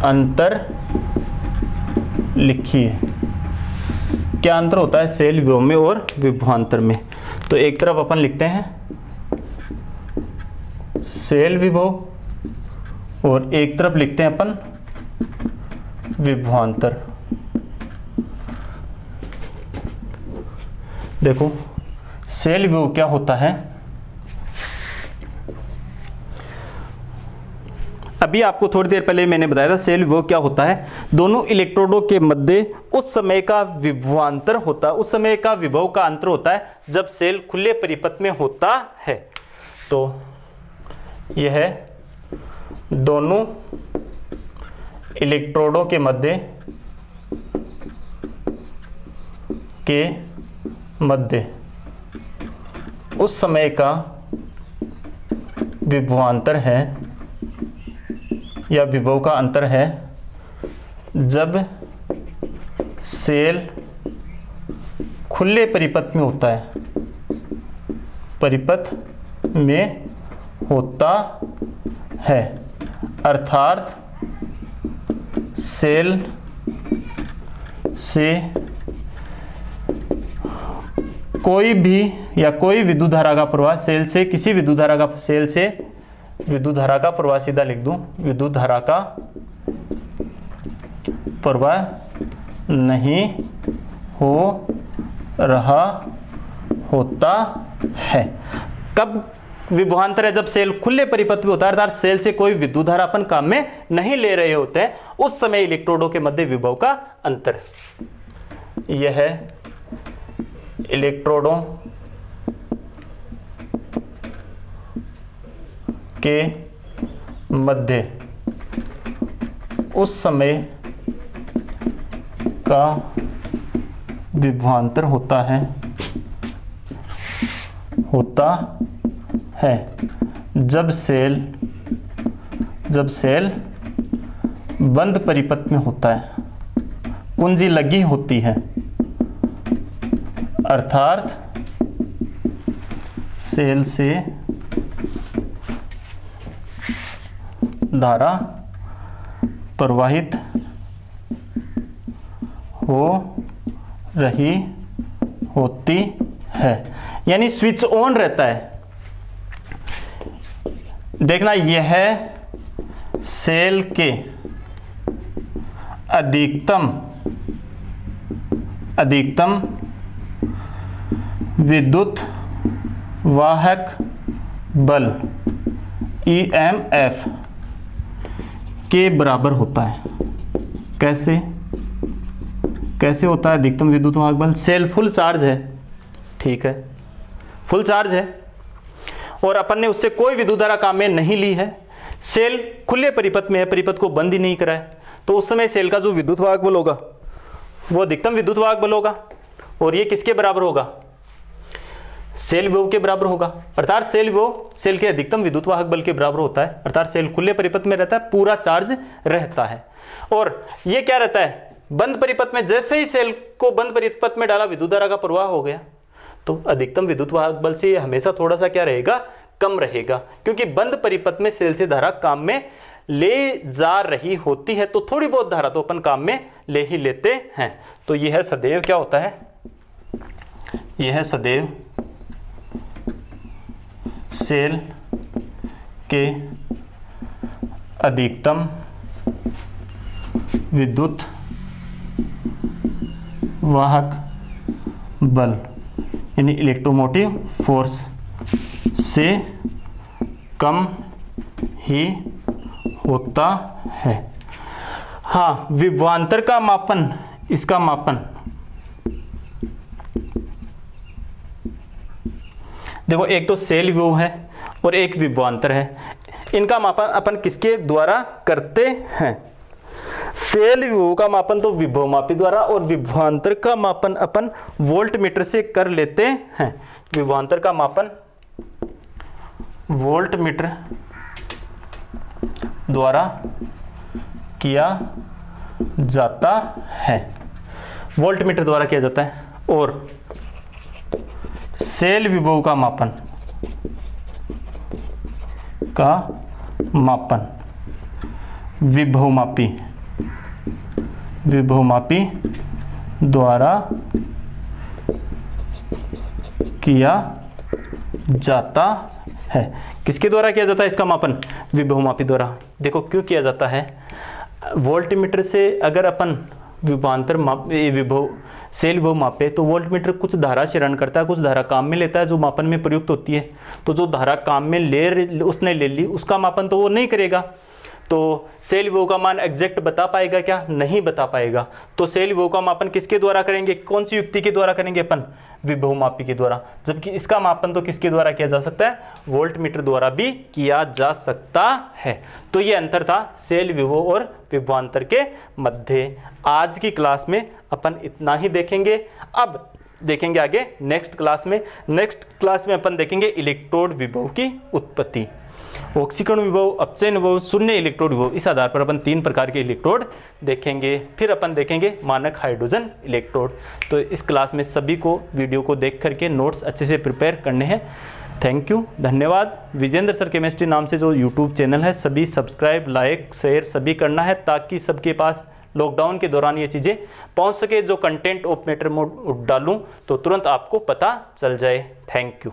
अंतर लिखिए। क्या अंतर होता है सेल विभव में और विभवांतर में? तो एक तरफ अपन लिखते हैं सेल विभव और एक तरफ लिखते हैं अपन विभवांतर। देखो सेल विभव क्या होता है, अभी आपको थोड़ी देर पहले मैंने बताया था सेल विभव क्या होता है। दोनों इलेक्ट्रोडों के मध्य उस समय का विभवांतर होता है, उस समय का विभव का अंतर होता है जब सेल खुले परिपथ में होता है। तो यह है दोनों इलेक्ट्रोडों के मध्य उस समय का विभवांतर है या विभव का अंतर है जब सेल खुले परिपथ में होता है, परिपथ में होता है, अर्थात सेल से कोई भी या कोई विद्युत धारा का प्रवाह, सेल से किसी विद्युत धारा का, सेल से विद्युत धारा का प्रवाह, सीधा लिख दूं, विद्युत धारा का प्रवाह नहीं हो रहा होता है। कब विभवांतर है? जब सेल खुले परिपथ में होता है, अर्थात सेल से कोई विद्युत धारा अपन काम में नहीं ले रहे होते हैं, उस समय इलेक्ट्रोडों के मध्य विभव का अंतर। यह है इलेक्ट्रोडों के मध्य उस समय का विभवांतर होता है जब सेल बंद परिपथ में होता है, कुंजी लगी होती है, अर्थात सेल से धारा प्रवाहित हो रही होती है, यानी स्विच ऑन रहता है। देखना, यह है सेल के अधिकतम विद्युत वाहक बल EMF के बराबर होता है। कैसे होता है अधिकतम विद्युत वाहक बल? सेल फुल चार्ज है, ठीक है, फुल चार्ज है और अपन ने उससे कोई विद्युत धारा काम में नहीं ली है, सेल खुले परिपथ में है, परिपथ को बंद ही नहीं करा है, तो उस समय सेल का जो विद्युत वाहक बल होगा वो अधिकतम विद्युत वाहक बल होगा और ये किसके बराबर होगा? सेल विभव के बराबर होगा, अर्थात सेल विभव सेल के अधिकतम विद्युत वाहक बल के बराबर होता है, अर्थात सेल खुले परिपथ में रहता है, पूरा चार्ज रहता है। और ये क्या रहता है? बंद परिपथ में, जैसे ही सेल को बंद परिपथ में डाला, विद्युत धारा का प्रवाह हो गया, तो अधिकतम विद्युत वाहक बल से ये हमेशा थोड़ा सा क्या रहेगा? कम रहेगा, क्योंकि बंद परिपथ में सेल से धारा काम में ले जा रही होती है, तो थोड़ी बहुत धारा तो अपन काम में ले ही लेते हैं। तो यह है सदैव क्या होता है? यह है सदैव सेल के अधिकतम विद्युत वाहक बल यानी इलेक्ट्रोमोटिव फोर्स से कम ही होता है। हाँ, विभवांतर का मापन, इसका मापन देखो, एक तो सेल विभव है और एक विभवांतर है, इनका मापन अपन किसके द्वारा करते हैं? सेल विभव का मापन तो विभवमापी द्वारा और विभवांतर का मापन अपन वोल्ट मीटर से कर लेते हैं। विभवांतर का मापन वोल्ट मीटर द्वारा किया जाता है, वोल्ट मीटर द्वारा किया जाता है। और सेल विभव का मापन विभवमापी द्वारा किया जाता है। किसके द्वारा किया जाता है इसका मापन? विभवमापी द्वारा। देखो क्यों किया जाता है? वोल्ट मीटर से अगर अपन विभवांतर विभव सेल विभव मापे तो वोल्ट मीटर कुछ धारा क्षरण करता है, कुछ धारा काम में लेता है जो मापन में प्रयुक्त होती है। तो जो धारा काम में उसने ले ली, उसका मापन तो वो नहीं करेगा। तो सेल विभव का मान एग्जैक्ट बता पाएगा क्या? नहीं बता पाएगा। तो सेल विभव का मापन किसके द्वारा करेंगे? कौन सी युक्ति के द्वारा करेंगे अपन? विभवमापी के द्वारा। जबकि इसका मापन तो किसके द्वारा किया जा सकता है? वोल्ट मीटर द्वारा भी किया जा सकता है। तो ये अंतर था सेल विभव और विभवांतर के मध्य। आज की क्लास में अपन इतना ही देखेंगे। अब देखेंगे आगे नेक्स्ट क्लास में अपन देखेंगे इलेक्ट्रोड विभव की उत्पत्ति। ऑक्सीकरण विभव, अपचयन विभव, शून्य इलेक्ट्रोड विभव, इस आधार पर अपन 3 प्रकार के इलेक्ट्रोड देखेंगे। फिर अपन देखेंगे मानक हाइड्रोजन इलेक्ट्रोड। तो इस क्लास में सभी को वीडियो को देख करके नोट्स अच्छे से प्रिपेयर करने हैं। थैंक यू, धन्यवाद। विजेंद्र सर केमिस्ट्री नाम से जो यूट्यूब चैनल है सभी सब्सक्राइब, लाइक, शेयर सभी करना है, ताकि सबके पास लॉकडाउन के दौरान ये चीज़ें पहुंच सके। जो कंटेंट ऑफ मैटर मोड डालूं तो तुरंत आपको पता चल जाए। Thank you.